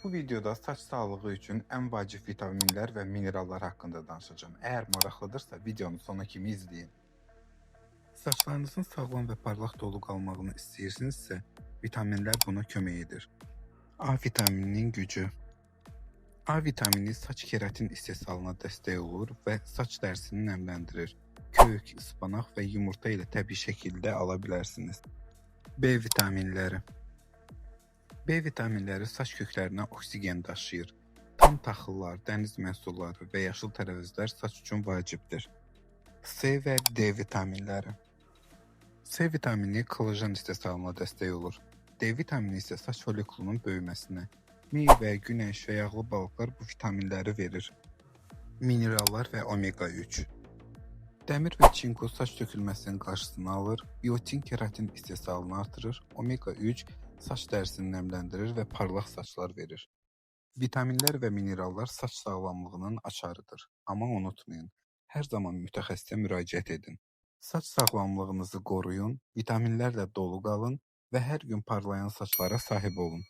Bu videoda saç sağlığı üçün ən vacib vitaminlər və minerallar haqqında danışacağım. Əgər maraqlıdırsa videonu sona kimi izləyin. Saçlarınızın sağlam və parlaq dolu qalmağını istəyirsinizsə, vitaminlər buna kömək edir. A vitamininin gücü. A vitamini saç keratin istehsalına dəstək olur və saç dərisini nəmləndirir. Kök, ıspanaq və yumurta ilə təbii şəkildə ala bilərsiniz. B vitaminləri. B vitaminləri saç köklərinə oksigen daşıyır. Tam taxıllar, dəniz məhsulları və yaşıl tərəvəzlər saç üçün vacibdir. C və D vitaminləri. C vitamini kollajen istehsalına dəstək olur. D vitamini isə saç folikulunun böyüməsinə. Meyvə, günəş və yağlı balıqlar bu vitaminləri verir. Minerallar və omega 3. Dəmir və çinko saç tökülməsinin qarşısını alır, biotin keratin istehsalını artırır, omega 3 saç dərisini nəmləndirir və parlaq saçlar verir. Vitaminlər və minerallar saç sağlamlığının açarıdır. Amma unutmayın, hər zaman mütəxəssisə müraciət edin. Saç sağlamlığınızı qoruyun, vitaminlərlə dolu qalın və hər gün parlayan saçlara sahib olun.